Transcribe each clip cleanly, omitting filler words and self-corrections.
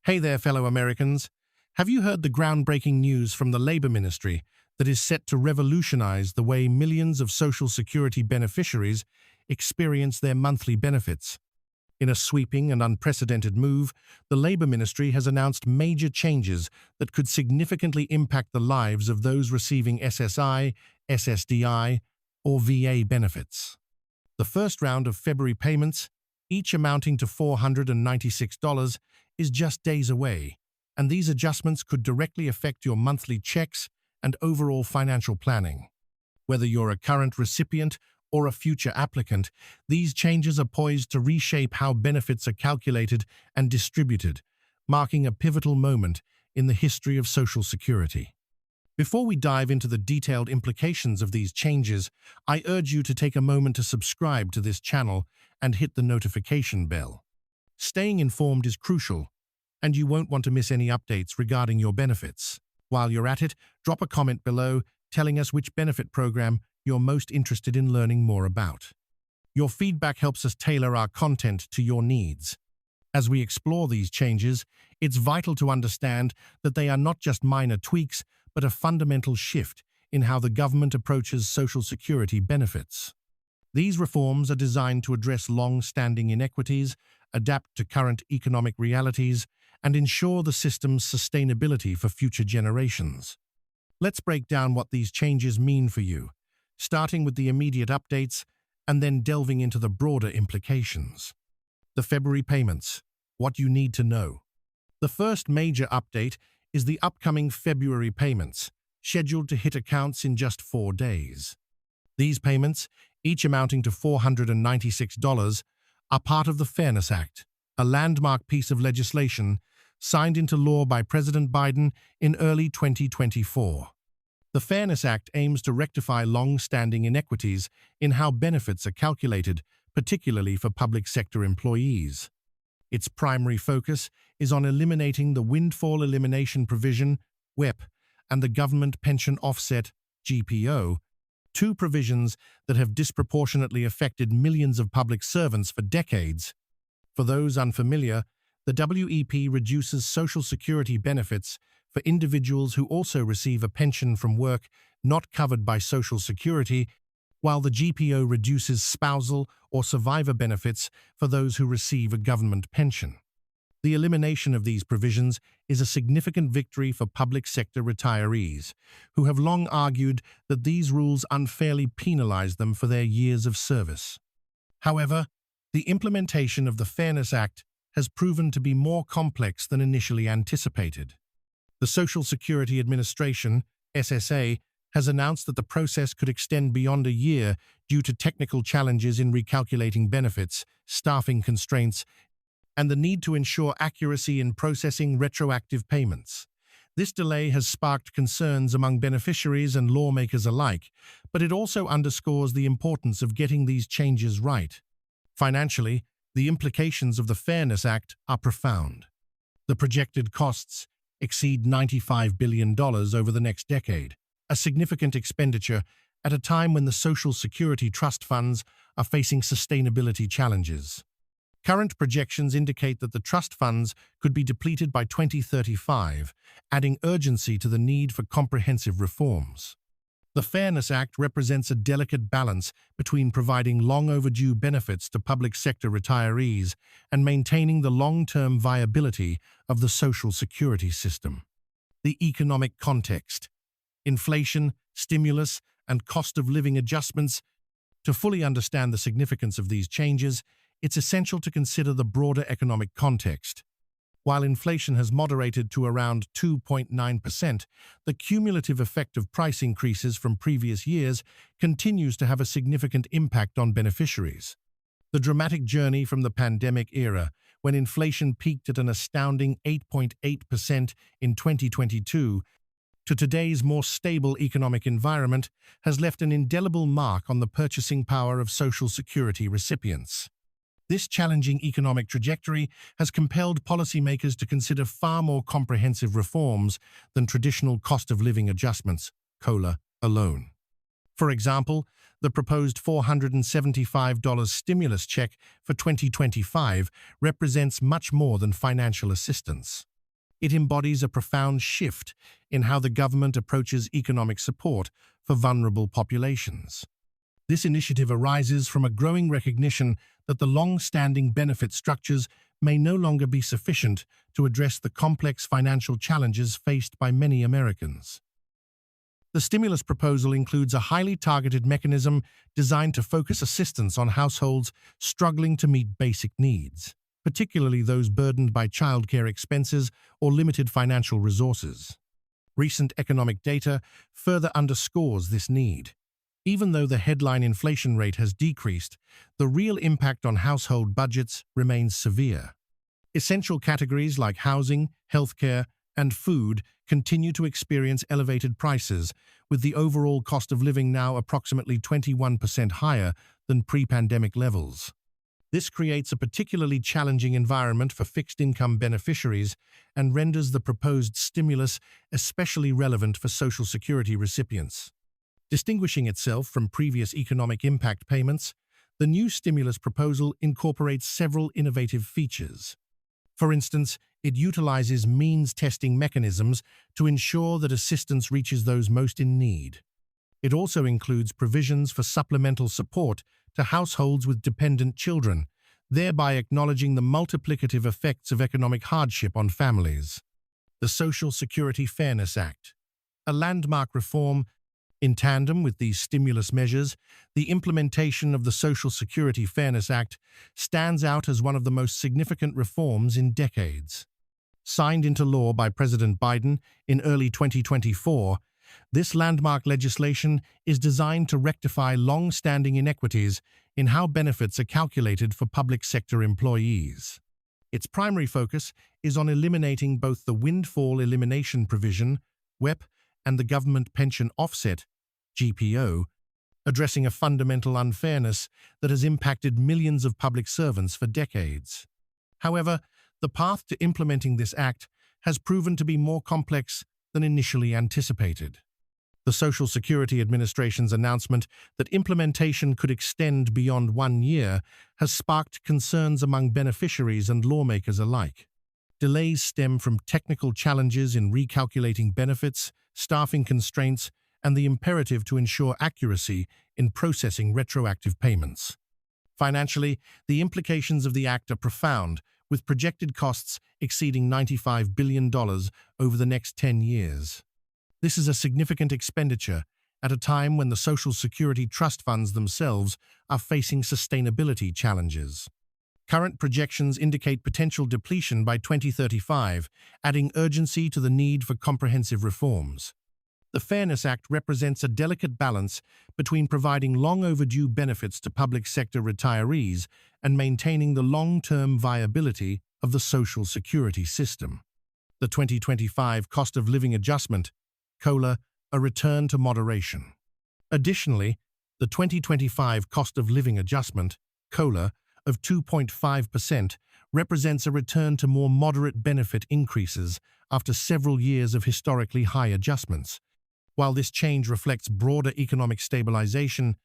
Hey there, fellow Americans. Have you heard the groundbreaking news from the Labor Ministry that is set to revolutionize the way millions of Social Security beneficiaries experience their monthly benefits? In a sweeping and unprecedented move, the Labor Ministry has announced major changes that could significantly impact the lives of those receiving SSI, SSDI, or VA benefits. The first round of February payments, each amounting to $496, is just days away, and these adjustments could directly affect your monthly checks and overall financial planning. Whether you're a current recipient or a future applicant, these changes are poised to reshape how benefits are calculated and distributed, marking a pivotal moment in the history of Social Security. Before we dive into the detailed implications of these changes, I urge you to take a moment to subscribe to this channel and hit the notification bell. Staying informed is crucial, and you won't want to miss any updates regarding your benefits. While you're at it, drop a comment below telling us which benefit program you're most interested in learning more about. Your feedback helps us tailor our content to your needs. As we explore these changes, it's vital to understand that they are not just minor tweaks, but a fundamental shift in how the government approaches Social Security benefits. These reforms are designed to address long-standing inequities, adapt to current economic realities, and ensure the system's sustainability for future generations. Let's break down what these changes mean for you, starting with the immediate updates and then delving into the broader implications. The February payments, what you need to know. The first major update is the upcoming February payments, scheduled to hit accounts in just 4 days. These payments, each amounting to $496, are part of the Fairness Act, a landmark piece of legislation signed into law by President Biden in early 2024. The Fairness Act aims to rectify long-standing inequities in how benefits are calculated, particularly for public sector employees. Its primary focus is on eliminating the Windfall Elimination Provision, WEP, and the Government Pension Offset, GPO, two provisions that have disproportionately affected millions of public servants for decades. For those unfamiliar, the WEP reduces Social Security benefits for individuals who also receive a pension from work not covered by Social Security, while the GPO reduces spousal or survivor benefits for those who receive a government pension. The elimination of these provisions is a significant victory for public sector retirees, who have long argued that these rules unfairly penalize them for their years of service. However, the implementation of the Fairness Act has proven to be more complex than initially anticipated. The Social Security Administration, SSA, has announced that the process could extend beyond a year due to technical challenges in recalculating benefits, staffing constraints, and the need to ensure accuracy in processing retroactive payments. This delay has sparked concerns among beneficiaries and lawmakers alike, but it also underscores the importance of getting these changes right. Financially, the implications of the Fairness Act are profound. The projected costs exceed $95 billion over the next decade, a significant expenditure at a time when the Social Security trust funds are facing sustainability challenges. Current projections indicate that the trust funds could be depleted by 2035, adding urgency to the need for comprehensive reforms. The Fairness Act represents a delicate balance between providing long-overdue benefits to public sector retirees and maintaining the long-term viability of the Social Security system. The economic context. Inflation, stimulus, and cost of living adjustments. To fully understand the significance of these changes, it's essential to consider the broader economic context. While inflation has moderated to around 2.9%, the cumulative effect of price increases from previous years continues to have a significant impact on beneficiaries. The dramatic journey from the pandemic era, when inflation peaked at an astounding 8.8% in 2022, to today's more stable economic environment, has left an indelible mark on the purchasing power of Social Security recipients. This challenging economic trajectory has compelled policymakers to consider far more comprehensive reforms than traditional cost of living adjustments, COLA, alone. For example, the proposed $475 stimulus check for 2025 represents much more than financial assistance. It embodies a profound shift in how the government approaches economic support for vulnerable populations. This initiative arises from a growing recognition that the long-standing benefit structures may no longer be sufficient to address the complex financial challenges faced by many Americans. The stimulus proposal includes a highly targeted mechanism designed to focus assistance on households struggling to meet basic needs, particularly those burdened by childcare expenses or limited financial resources. Recent economic data further underscores this need. Even though the headline inflation rate has decreased, the real impact on household budgets remains severe. Essential categories like housing, healthcare, and food continue to experience elevated prices, with the overall cost of living now approximately 21% higher than pre-pandemic levels. This creates a particularly challenging environment for fixed-income beneficiaries and renders the proposed stimulus especially relevant for Social Security recipients. Distinguishing itself from previous economic impact payments, the new stimulus proposal incorporates several innovative features. For instance, it utilizes means testing mechanisms to ensure that assistance reaches those most in need. It also includes provisions for supplemental support to households with dependent children, thereby acknowledging the multiplicative effects of economic hardship on families. The Social Security Fairness Act, a landmark reform. In tandem with these stimulus measures, the implementation of the Social Security Fairness Act stands out as one of the most significant reforms in decades. Signed into law by President Biden in early 2024, this landmark legislation is designed to rectify long-standing inequities in how benefits are calculated for public sector employees. Its primary focus is on eliminating both the windfall elimination provision, WEP, and the government pension offset, GPO, addressing a fundamental unfairness that has impacted millions of public servants for decades. However, the path to implementing this act has proven to be more complex than initially anticipated. The Social Security Administration's announcement that implementation could extend beyond 1 year has sparked concerns among beneficiaries and lawmakers alike. Delays stem from technical challenges in recalculating benefits, staffing constraints, and the imperative to ensure accuracy in processing retroactive payments. Financially, the implications of the act are profound, with projected costs exceeding $95 billion over the next 10 years. This is a significant expenditure at a time when the Social Security trust funds themselves are facing sustainability challenges. Current projections indicate potential depletion by 2035, adding urgency to the need for comprehensive reforms. The Fairness Act represents a delicate balance between providing long-overdue benefits to public sector retirees and maintaining the long-term viability of the Social Security system. The 2025 Cost of Living Adjustment, COLA, a return to moderation. Additionally, the 2025 Cost of Living Adjustment, COLA, of 2.5% represents a return to more moderate benefit increases after several years of historically high adjustments. While this change reflects broader economic stabilization,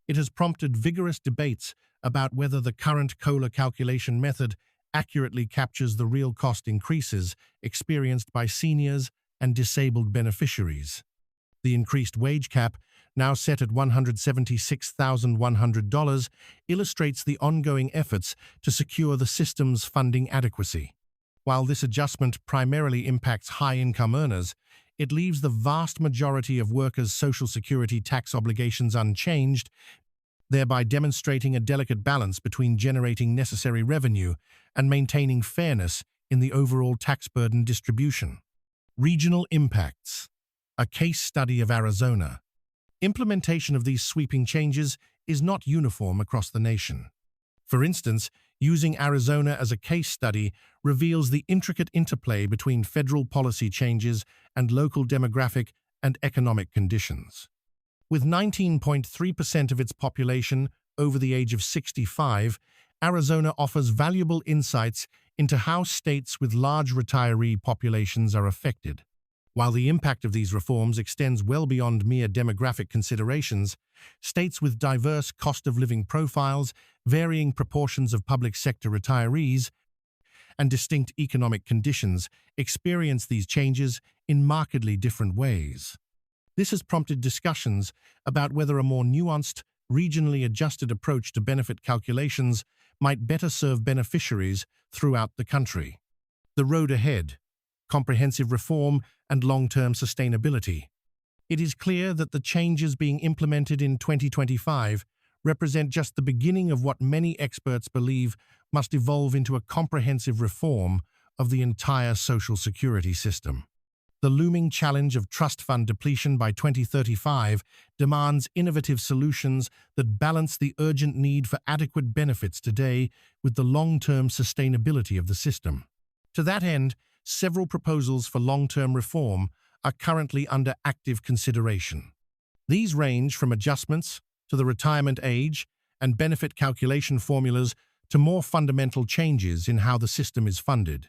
it has prompted vigorous debates about whether the current COLA calculation method accurately captures the real cost increases experienced by seniors and disabled beneficiaries. The increased wage cap, now set at $176,100, illustrates the ongoing efforts to secure the system's funding adequacy. While this adjustment primarily impacts high-income earners, it leaves the vast majority of workers' Social Security tax obligations unchanged, thereby demonstrating a delicate balance between generating necessary revenue and maintaining fairness in the overall tax burden distribution. Regional impacts. A case study of Arizona. Implementation of these sweeping changes is not uniform across the nation. For instance, using Arizona as a case study reveals the intricate interplay between federal policy changes and local demographic and economic conditions. With 19.3% of its population over the age of 65, Arizona offers valuable insights into how states with large retiree populations are affected. While the impact of these reforms extends well beyond mere demographic considerations, states with diverse cost of living profiles, varying proportions of public sector retirees, and distinct economic conditions experience these changes in markedly different ways. This has prompted discussions about whether a more nuanced, regionally adjusted approach to benefit calculations might better serve beneficiaries throughout the country. The road ahead: comprehensive reform and long-term sustainability. It is clear that the changes being implemented in 2025 represent just the beginning of what many experts believe must evolve into a comprehensive reform of the entire Social Security system. The looming challenge of trust fund depletion by 2035 demands innovative solutions that balance the urgent need for adequate benefits today with the long-term sustainability of the system. To that end, several proposals for long-term reform are currently under active consideration. These range from adjustments to the retirement age and benefit calculation formulas to more fundamental changes in how the system is funded.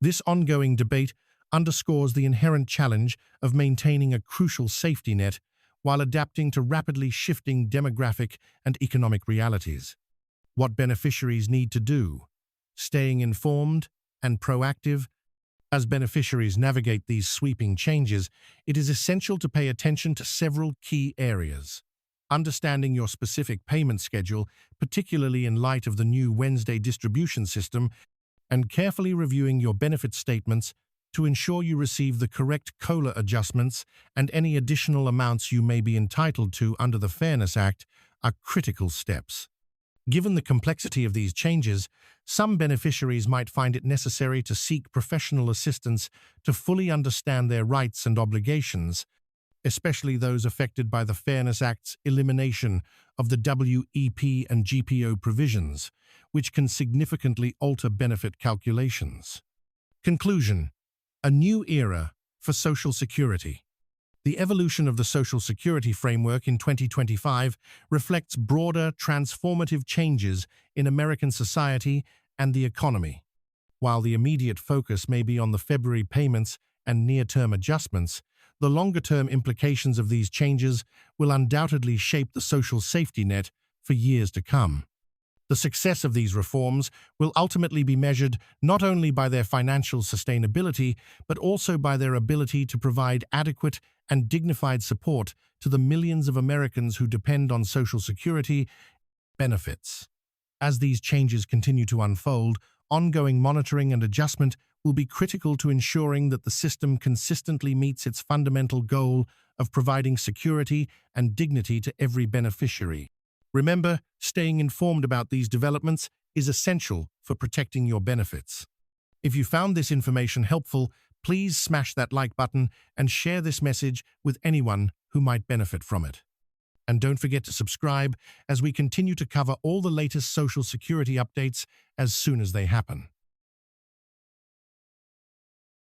This ongoing debate underscores the inherent challenge of maintaining a crucial safety net while adapting to rapidly shifting demographic and economic realities. What beneficiaries need to do: staying informed and proactive. As beneficiaries navigate these sweeping changes, it is essential to pay attention to several key areas. Understanding your specific payment schedule, particularly in light of the new Wednesday distribution system, and carefully reviewing your benefit statements to ensure you receive the correct COLA adjustments and any additional amounts you may be entitled to under the Fairness Act are critical steps. Given the complexity of these changes, some beneficiaries might find it necessary to seek professional assistance to fully understand their rights and obligations, especially those affected by the Fairness Act's elimination of the WEP and GPO provisions, which can significantly alter benefit calculations. Conclusion: a new era for Social Security. The evolution of the Social Security framework in 2025 reflects broader, transformative changes in American society and the economy. While the immediate focus may be on the February payments and near-term adjustments, the longer-term implications of these changes will undoubtedly shape the social safety net for years to come. The success of these reforms will ultimately be measured not only by their financial sustainability, but also by their ability to provide adequate and dignified support to the millions of Americans who depend on Social Security benefits. As these changes continue to unfold, ongoing monitoring and adjustment will be critical to ensuring that the system consistently meets its fundamental goal of providing security and dignity to every beneficiary. Remember, staying informed about these developments is essential for protecting your benefits. If you found this information helpful, please smash that like button and share this message with anyone who might benefit from it. And don't forget to subscribe as we continue to cover all the latest Social Security updates as soon as they happen.